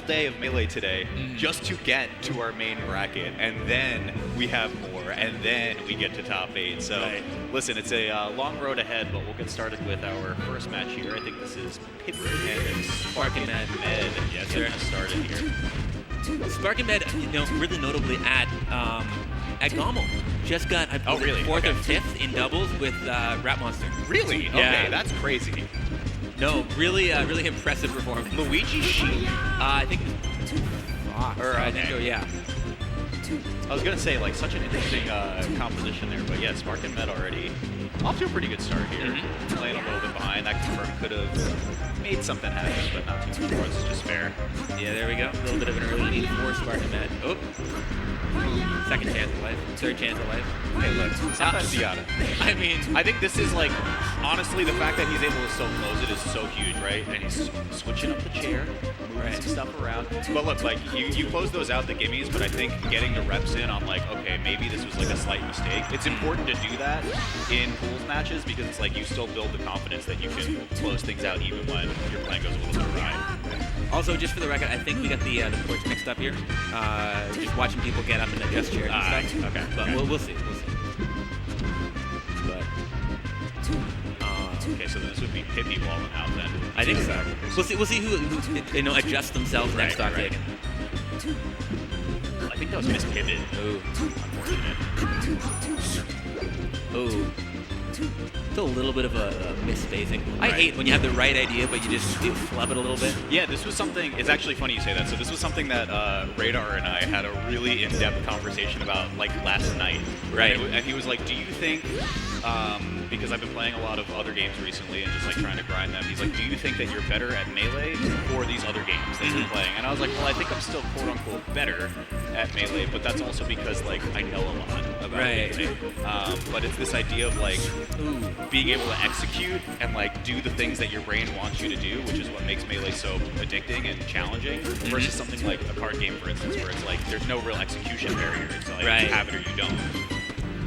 day of Melee today just to get to our main bracket, and then we have more, and then we get to top 8. So, listen, it's a long road ahead, but we'll get started with our first match here. I think this is pippy and SparkinMed. Yes, sir. Started here. SparkinMed, really notably at Gommel, just got fourth or fifth in doubles with Rat Monster. Really? Yeah. Okay, that's crazy. No, really impressive performance. Luigi Sheik? I think. I think so. Yeah. I was gonna say such an interesting composition there, but yeah, SparkinMed already off to a pretty good start here. Playing a little bit behind. That confirm could have made something happen, but not too much more. It's just fair. Yeah, there we go. A little bit of an early lead for SparkinMed. Oh. Second chance of life. Third chance of life. Hey, look. Sometimes you gotta. I mean, I think this is honestly, the fact that he's able to so close it is so huge, right? And he's switching up the chair, moving some stuff around. But look, you close those out, the gimmies, but I think getting the reps in on okay, maybe this was a slight mistake. It's important to do that in pools matches because it's you still build the confidence that you can close things out even when your plan goes a little bit awry. Also, just for the record, I think we got the ports mixed up here. Just watching people get up and adjust chairs and stuff. Okay, but we'll see. But okay, so this would be pippy walling out then. I think so. We'll see who adjusts themselves next stock take. I think that was Miss Pivot. Oh, unfortunate. Oh. It's a little bit of a misspacing. I hate when you have the right idea, but you flub it a little bit. Yeah, this was something, it's actually funny you say that. So this was something that Radar and I had a really in-depth conversation about last night. Right. And he was like, do you think, because I've been playing a lot of other games recently and just trying to grind them, he's like, do you think that you're better at Melee or these other games that you're playing? And I was like, well, I think I'm still quote-unquote better at Melee, but that's also because I know a lot about Melee. But it's this idea of being able to execute and do the things that your brain wants you to do, which is what makes Melee so addicting and challenging, versus something like a card game, for instance, where it's there's no real execution barrier. It's you have it or you don't.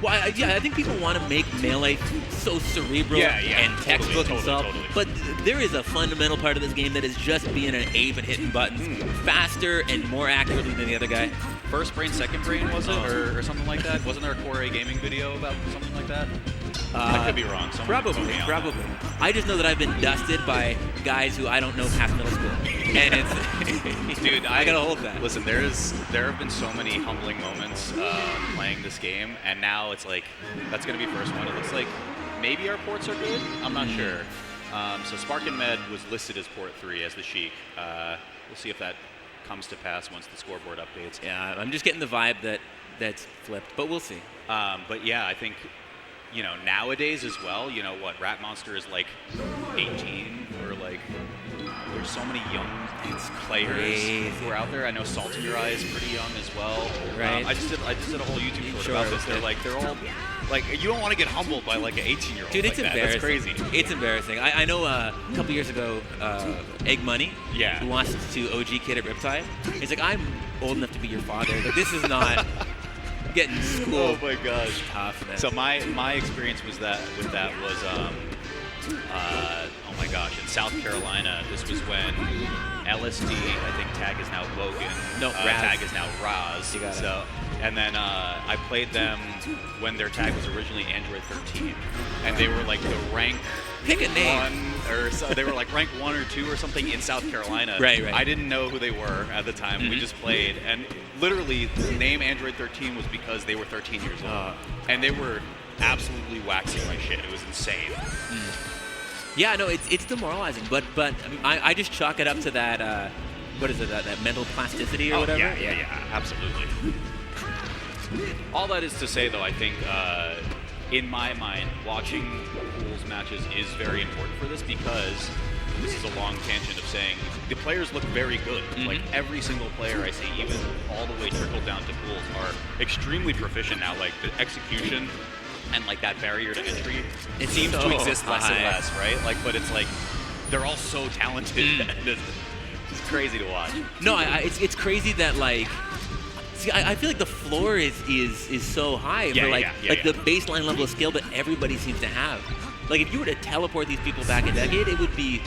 Well, I think people want to make Melee so cerebral and textbook and stuff, but there is a fundamental part of this game that is just being an ape and hitting buttons faster and more accurately than the other guy. First brain, second brain, was it? Or something like that? Wasn't there a Core A gaming video about something like that? I could be wrong. Probably. I just know that I've been dusted by guys who I don't know past middle school, and it's dude. I gotta hold that. Listen, there have been so many humbling moments playing this game, and now it's that's gonna be first one. It looks like maybe our ports are good. I'm not sure. So SparkinMed was listed as port 3 as the Sheik. We'll see if that comes to pass once the scoreboard updates. Yeah, I'm just getting the vibe that's flipped, but we'll see. But yeah, I think. Nowadays as well, Rat Monster is 18 or there's so many young players who are out there. I know Salt in Your Eye is pretty young as well. Right. I just did a whole YouTube short about this. They're all you don't want to get humbled by an 18-year-old. Dude, it's embarrassing. That's crazy. It's embarrassing. I know a couple years ago, Egg Money, who wants to OG Kid at Riptide. He's like, I'm old enough to be your father. This is not. Getting school. Oh my gosh. Tough, man. So my experience was oh my gosh, in South Carolina, this was when LSD, I think tag is now Logan. No, tag is now Raz. You got it. And then I played them when their tag was originally Android 13, and they were the rank. Pick a name. They were rank 1 or 2 or something in South Carolina. Right. I didn't know who they were at the time. We just played, and literally the name Android 13 was because they were 13 years old, and they were absolutely waxing my shit. It was insane. Yeah, no, it's demoralizing, but I just chalk it up to that. What is it? That mental plasticity or whatever. Yeah, absolutely. All that is to say, though, I think in my mind, watching pools matches is very important for this because this is a long tangent of saying the players look very good. Every single player I see, even all the way trickled down to pools, are extremely proficient now. The execution and that barrier to entry, it seems to exist less and less, right? But it's they're all so talented. It's crazy to watch. No, it's crazy that See, I feel like the floor is so high for the baseline level of skill that everybody seems to have. If you were to teleport these people back a decade, it would be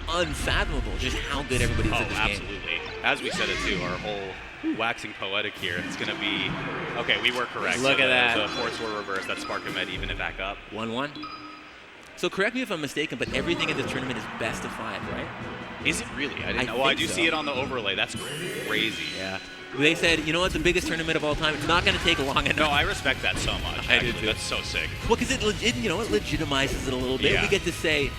unfathomable just how good everybody is at this game. Absolutely. As we said it too, our whole waxing poetic here. It's going to be, okay, we were correct. Look at that. The forwards were reversed. That's SparkinMed even it back up. 1-1. So correct me if I'm mistaken, but everything in this tournament is best of 5, right? Is it really? I didn't know. Well, I do see it on the overlay. That's crazy. Yeah. They said, you know what, the biggest tournament of all time, it's not going to take long enough. No, I respect that so much. I do too. That's so sick. Well, because it legitimizes it a little bit. Yeah. We get to say,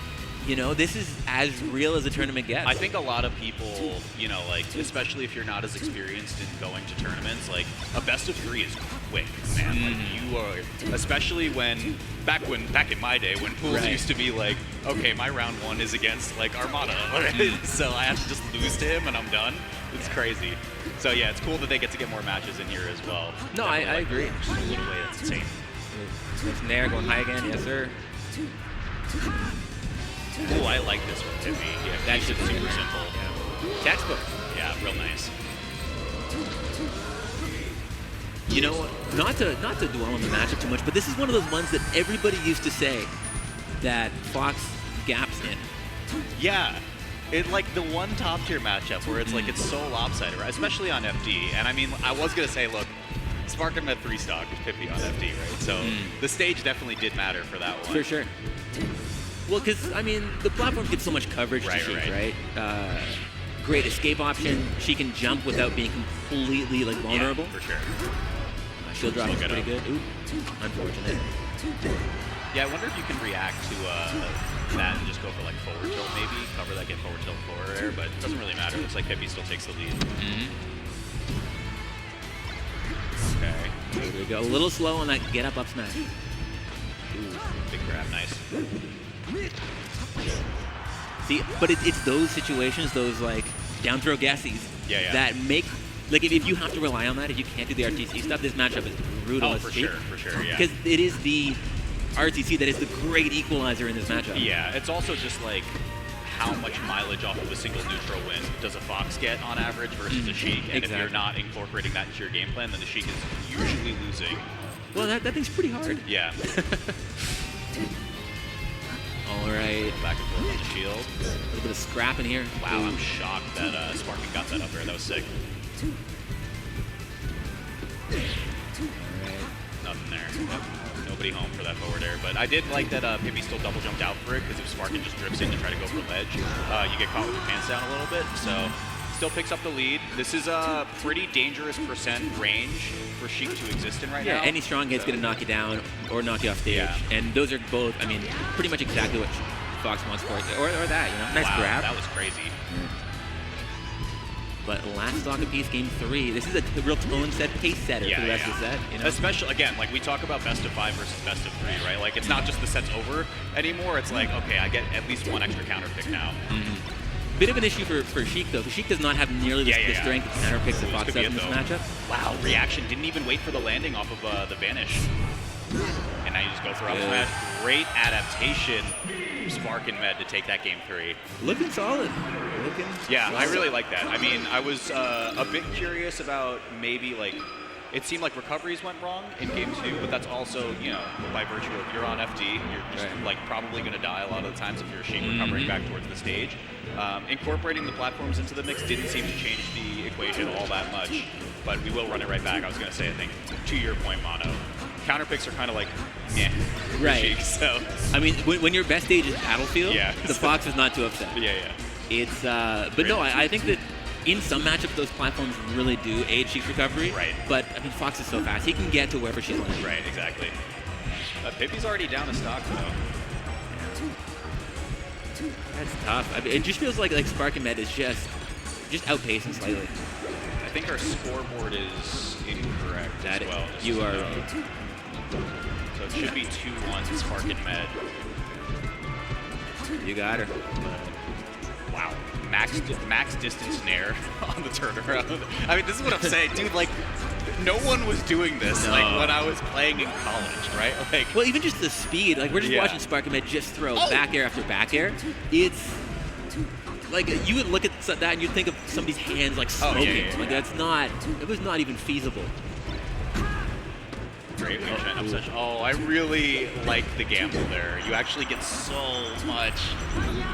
you know, this is as real as a tournament gets. I think a lot of people, you know, like, especially if you're not as experienced in going to tournaments, like, a best of 3 is quick, man. Like, you are, especially when, back in my day, when pools used to be like, okay, my round 1 is against, like, Armada. So I have to just lose to him and I'm done. It's crazy. So, yeah, it's cool that they get to get more matches in here as well. No, I agree. Just a little way, that's insane. Nice Nair going high again, yes, sir. Oh, I like this one, Pippy. Yeah, that should be super simple. Yeah. Textbook. Yeah, real nice. You know what? Not to dwell on the matchup too much, but this is one of those ones that everybody used to say that Fox gaps in. Yeah. It like the one top tier matchup where it's like it's so lopsided, right? Especially on FD. And I mean, I was gonna say, look, SparkinMed 3-stock with Pippy on FD, right? So the stage definitely did matter for that one. For sure. Well, because, I mean, the platform gets so much coverage to Sheik, right? Great escape option. She can jump without being completely, like, vulnerable. Yeah, for sure. Shield drop is pretty good. Ooh, unfortunate. Yeah, I wonder if you can react to that and just go for, like, forward tilt, maybe. Cover that, get forward tilt, forward air, but it doesn't really matter. It looks like Pippy still takes the lead. Okay. There we go. A little slow on that get-up smash. Ooh, big grab, nice. See, but it's those situations, those like down throw gassies, that make, like if you have to rely on that, if you can't do the RTC stuff, this matchup is brutal. Oh, for sure, yeah. Because it is the RTC that is the great equalizer in this matchup. Yeah, it's also just like how much mileage off of a single neutral win does a Fox get on average versus a Sheik, and if you're not incorporating that into your game plan, then the Sheik is usually losing. Well, that thing's pretty hard. Yeah. All right. Back and forth on the shield. A little bit of scrap in here. Wow, I'm shocked that Sparkin got that up there. That was sick. All right. Nothing there. Nope. Nobody home for that forward air. But I did like that Pippy still double jumped out for it, because if Sparkin just drifts in to try to go for ledge, you get caught with your pants down a little bit. So still picks up the lead. This is a pretty dangerous % range for Sheik to exist in right now. Yeah, any strong hit's going to knock you down or knock you off stage. Yeah. And those are both, I mean, pretty much exactly what Fox wants for it. Or that, you know. Nice grab. That was crazy. But last stock apiece, game 3. This is a real tone set, pace setter for the rest of the set. You know? Especially, again, like we talk about best of 5 versus best of 3, right? Like it's not just the set's over anymore. It's like, okay, I get at least one extra counter pick now. Bit of an issue for Sheik, though. Sheik does not have nearly the strength of counter picks that Fox has in this matchup. Wow, reaction. Didn't even wait for the landing off of the vanish. And now you just go for up smash. Great adaptation from SparkinMed to take that game 3. Looking solid. Yeah, I really like that. I mean, I was a bit curious about maybe like, it seemed like recoveries went wrong in game 2, but that's also, you know, by virtue of you're on FD, you're just like probably going to die a lot of the times if you're a Sheik recovering back towards the stage. Incorporating the platforms into the mix didn't seem to change the equation all that much, but we will run it right back. I was going to say, I think, to your point, Mono, counter picks are kind of like, meh, Sheik, so. I mean, when your best stage is Battlefield, the Fox is not too upset. It's, but really? No, I think that in some matchups, those platforms really do aid Sheik's recovery. Right. But, I mean, Fox is so fast. He can get to wherever she's landing. Right, exactly. Pippy's already down a stock, though. That's tough. I mean, it just feels like SparkinMed is just outpacing slightly. I think our scoreboard is incorrect as well. You are right. So it should be 2-1 SparkinMed. You got her. Wow. Max distance nair on the turnaround. I mean, this is what I'm saying, dude. Like, no one was doing this like when I was playing in college, right? Like, well, even just the speed. Like, we're just watching SparkinMed just throw back air after back air. It's like you would look at that and you'd think of somebody's hands like smoking. Like that's not. It was not even feasible. straight wing Chen up session. Oh, I really like the gamble there. You actually get so much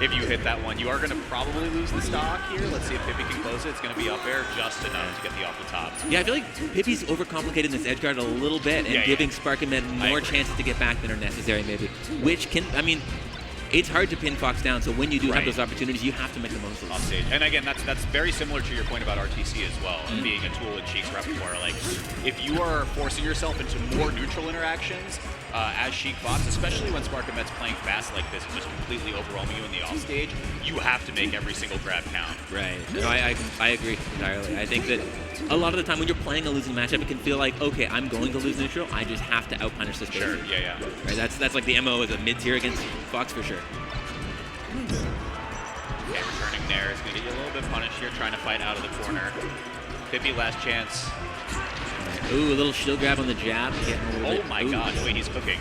if you hit that one. You are going to probably lose the stock here. Let's see if Pippy can close it. It's going to be up air just enough to get the off the top. Yeah, I feel like Pippy's overcomplicating this edge guard a little bit and giving SparkinMed more chances to get back than are necessary, maybe. Which can, I mean, it's hard to pin Fox down, so when you do have those opportunities, you have to make the most of them. Off stage. And again, that's very similar to your point about RTC as well, being a tool in Sheik's repertoire. Like, if you are forcing yourself into more neutral interactions as Sheik Fox, especially when SparkinMed's playing fast like this and just completely overwhelming you in the offstage, you have to make every single grab count. Right. No, I agree entirely. I think that a lot of the time when you're playing a losing matchup, it can feel like, okay, I'm going to lose neutral. I just have to outpunish this person. Sure. Yeah. Right. That's like the MO as a mid-tier against Fox for sure. Okay, returning there is going to get you a little bit punished here, trying to fight out of the corner. Pippy, last chance. Ooh, a little shield grab on the jab. Oh my god, wait, he's cooking.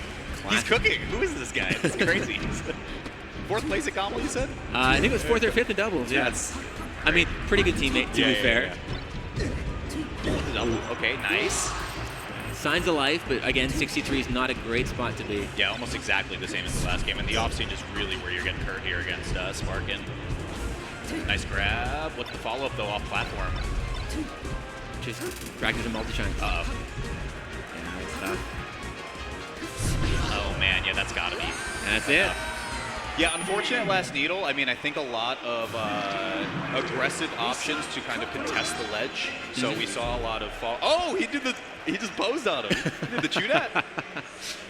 He's cooking! Who is this guy? That's crazy. Fourth place at Combo, you said? I think it was fourth or fifth in doubles, yeah. I mean, pretty good teammate, to be fair. Okay, nice. Signs of life, but again, 63 is not a great spot to be. Yeah, almost exactly the same as the last game, and the offstage is really where you're getting hurt here against Sparkin. Nice grab. What's the follow-up, though, off platform? Just practice a multi-shine. Uh-oh. Yeah, nice stuff. Oh, man, yeah, that's gotta be. That's it. Yeah, unfortunate last needle. I mean, I think a lot of aggressive options to kind of contest the ledge. So we saw a lot of fall. Oh, he just posed on him. He did the chew that.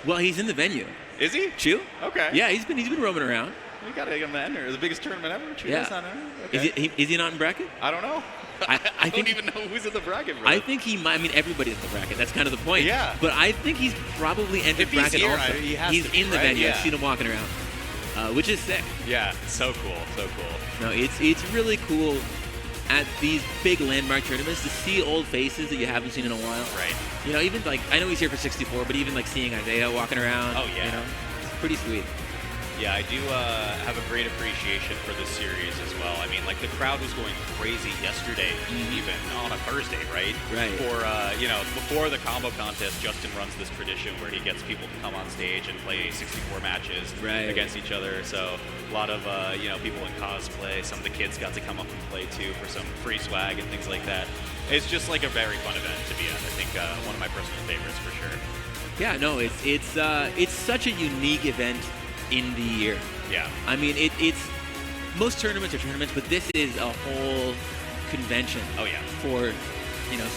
Well, he's in the venue. Is he? Chew? Okay. Yeah, he's been roaming around. We gotta get him to enter. The biggest tournament ever. Chew yeah. not in. Okay. Is he not in bracket? I don't know. I don't even know who's in the bracket, bro. I think he might. I mean, everybody's in the bracket. That's kind of the point. Yeah. But I think he's probably entered bracket here, also. He's in the venue. Yeah. I've seen him walking around, which is sick. Yeah, so cool, so cool. No, it's really cool at these big landmark tournaments to see old faces that you haven't seen in a while. Right. You know, even like, I know he's here for 64, but even like seeing Isaiah walking around. Oh, yeah. You know, pretty sweet. Yeah, I do have a great appreciation for this series as well. I mean, like, the crowd was going crazy yesterday, even on a Thursday, right? Right. For, before the combo contest, Justin runs this tradition where he gets people to come on stage and play 64 matches against each other. So a lot of, people in cosplay. Some of the kids got to come up and play, too, for some free swag and things like that. It's just, like, a very fun event to be at. I think one of my personal favorites for sure. Yeah, no, it's such a unique event in the year. Yeah. I mean, it's most tournaments are tournaments, but this is a whole convention. Oh yeah. For